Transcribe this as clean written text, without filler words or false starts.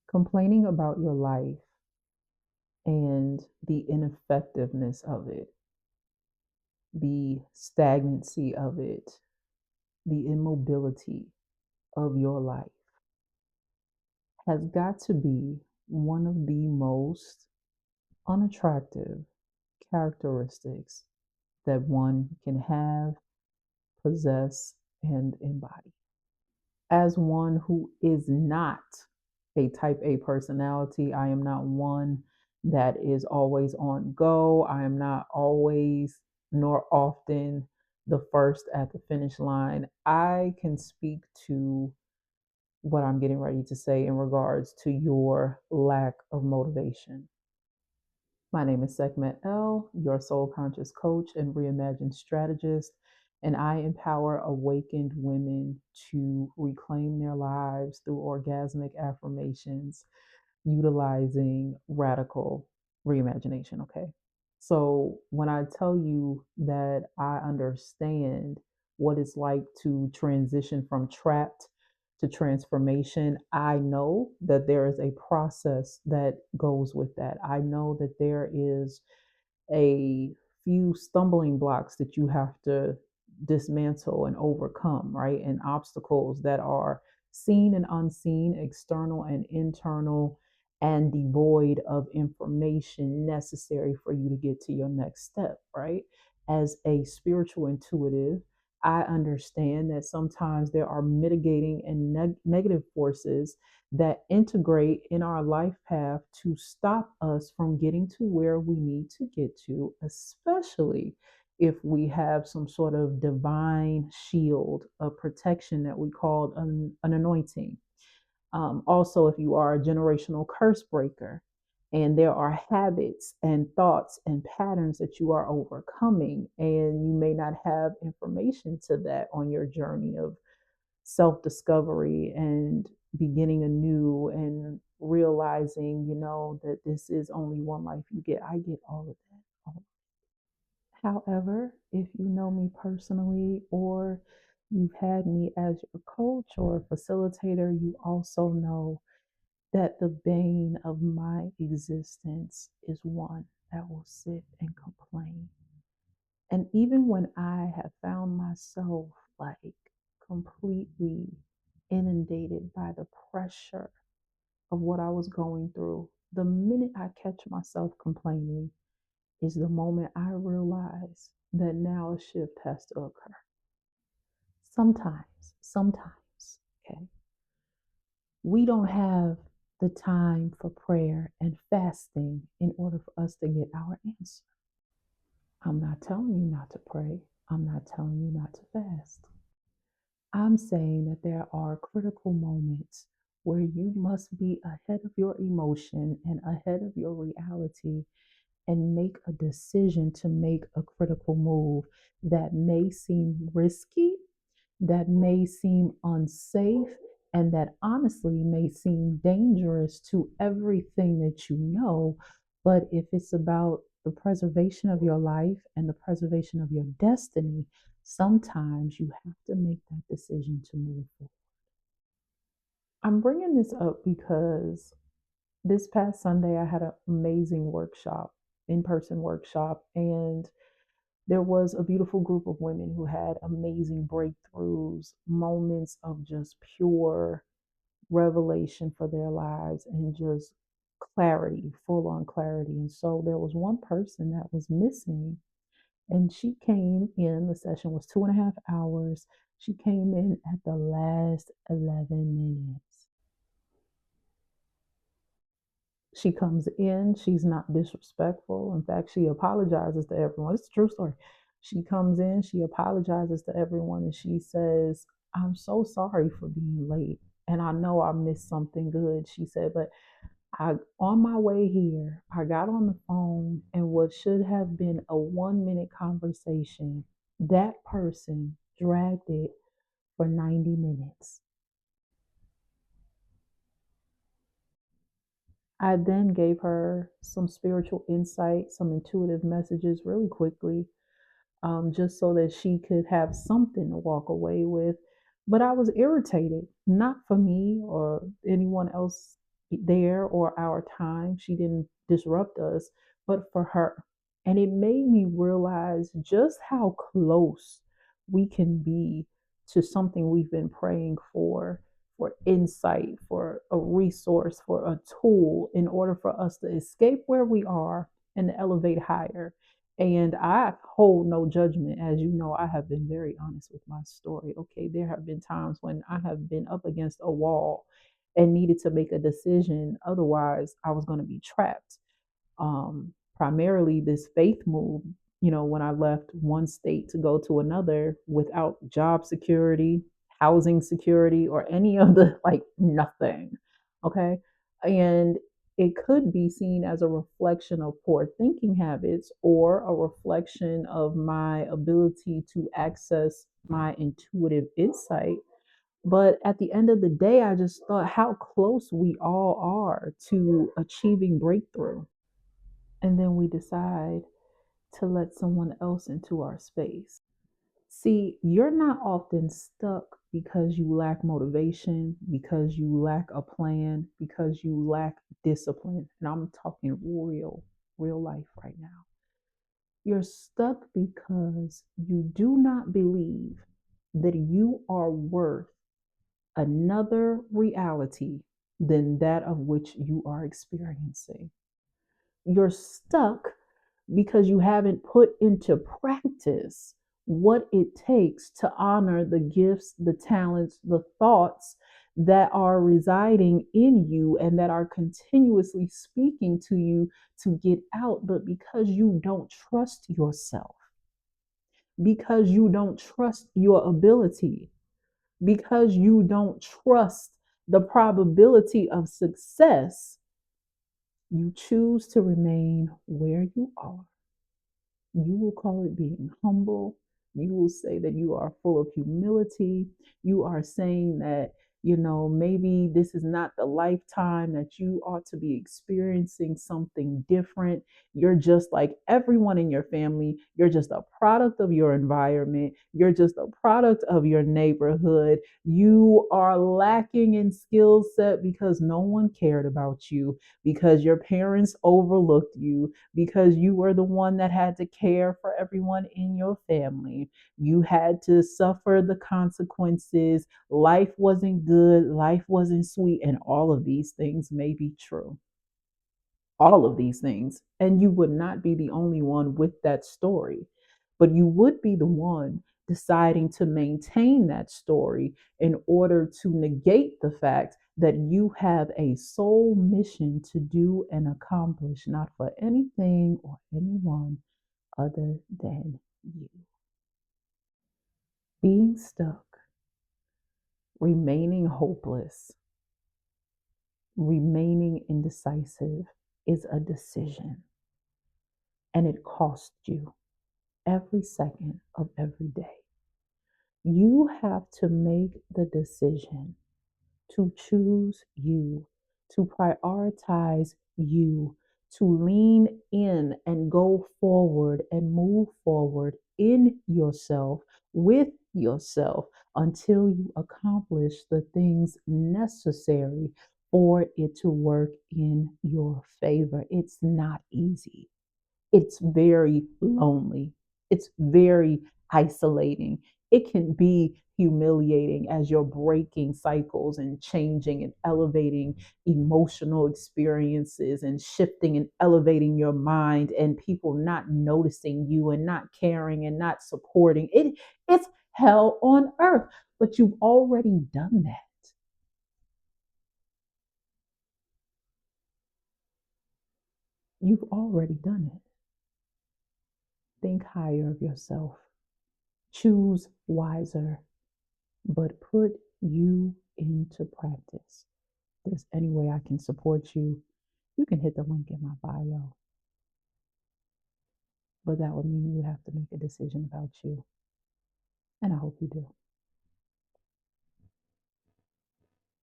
Complaining about your life and the ineffectiveness of it, the stagnancy of it, the immobility of your life has got to be one of the most unattractive characteristics that one can have, possess, and embody. As one who is not a type A personality, I am not one that is always on go. I am not always nor often the first at the finish line. I can speak to what I'm getting ready to say in regards to your lack of motivation. My name is Sekhmet L, your soul conscious coach and reimagined strategist, and I empower awakened women to reclaim their lives through orgasmic affirmations utilizing radical reimagination. Okay. So when I tell you that I understand what it's like to transition from trapped to transformation, I know that there is a process that goes with that. I know that there is a few stumbling blocks that you have to dismantle and overcome, right? And obstacles that are seen and unseen, external and internal, and devoid of information necessary for you to get to your next step, right? As a spiritual intuitive, I understand that sometimes there are mitigating and negative forces that integrate in our life path to stop us from getting to where we need to get to, especially if we have some sort of divine shield of protection that we call an anointing. Also, if you are a generational curse breaker and there are habits and thoughts and patterns that you are overcoming, and you may not have information to that on your journey of self discovery and beginning anew and realizing, that this is only one life you get. I get all of that. However, if you know me personally or you've had me as your coach or facilitator, you also know that the bane of my existence is one that will sit and complain. And even when I have found myself like completely inundated by the pressure of what I was going through, the minute I catch myself complaining is the moment I realize that now a shift has to occur. Sometimes, okay, we don't have the time for prayer and fasting in order for us to get our answer. I'm not telling you not to pray. I'm not telling you not to fast. I'm saying that there are critical moments where you must be ahead of your emotion and ahead of your reality and make a decision to make a critical move that may seem risky, that may seem unsafe, and that honestly may seem dangerous to everything that you know. But if it's about the preservation of your life and the preservation of your destiny, sometimes you have to make that decision to move forward. I'm bringing this up because this past Sunday I had an amazing workshop, in-person workshop, and there was a beautiful group of women who had amazing breakthroughs, moments of just pure revelation for their lives and just clarity, full on clarity. And so there was one person that was missing, and she came in. The session was 2.5 hours. She came in at the last 11 minutes. She comes in, she's not disrespectful. In fact, she apologizes to everyone. It's a true story. She comes in, she apologizes to everyone, and she says, I'm so sorry for being late. And I know I missed something good. She said, but I on my way here, I got on the phone and what should have been a 1 minute conversation, that person dragged it for 90 minutes. I then gave her some spiritual insight, some intuitive messages really quickly, just so that she could have something to walk away with. But I was irritated, not for me or anyone else there or our time. She didn't disrupt us, but for her. And it made me realize just how close we can be to something we've been praying for insight, for a resource, for a tool in order for us to escape where we are and elevate higher. And I hold no judgment. As you know, I have been very honest with my story. Okay, there have been times when I have been up against a wall and needed to make a decision. Otherwise, I was going to be trapped. Primarily, this faith move, when I left one state to go to another without job security, housing security, or any of the like nothing. Okay. And it could be seen as a reflection of poor thinking habits or a reflection of my ability to access my intuitive insight. But at the end of the day, I just thought how close we all are to achieving breakthrough. And then we decide to let someone else into our space. See, you're not often stuck because you lack motivation, because you lack a plan, because you lack discipline. And I'm talking real life right now. You're stuck because you do not believe that you are worth another reality than that of which you are experiencing. You're stuck because you haven't put into practice what it takes to honor the gifts, the talents, the thoughts that are residing in you and that are continuously speaking to you to get out. But because you don't trust yourself, because you don't trust your ability, because you don't trust the probability of success, you choose to remain where you are. You will call it being humble. You will say that you are full of humility. You are saying that, maybe this is not the lifetime that you ought to be experiencing something different. You're just like everyone in your family. You're just a product of your environment. You're just a product of your neighborhood. You are lacking in skill set because no one cared about you, because your parents overlooked you, because you were the one that had to care for everyone in your family. You had to suffer the consequences. Life wasn't good. Life wasn't sweet. And all of these things may be true. All of these things. And you would not be the only one with that story, but you would be the one deciding to maintain that story in order to negate the fact that you have a sole mission to do and accomplish, not for anything or anyone other than you. Being stuck, remaining hopeless, remaining indecisive is a decision, and it costs you every second of every day. You have to make the decision to choose you, to prioritize you, to lean in and go forward and move forward in yourself, with yourself, until you accomplish the things necessary for it to work in your favor. It's not easy. It's very lonely. It's very isolating. It can be humiliating as you're breaking cycles and changing and elevating emotional experiences and shifting and elevating your mind, and people not noticing you and not caring and not supporting it. It's hell on earth, but you've already done that. You've already done it. Think higher of yourself. Choose wiser, but put you into practice. If there's any way I can support you, you can hit the link in my bio. But that would mean you have to make a decision about you. And I hope you do.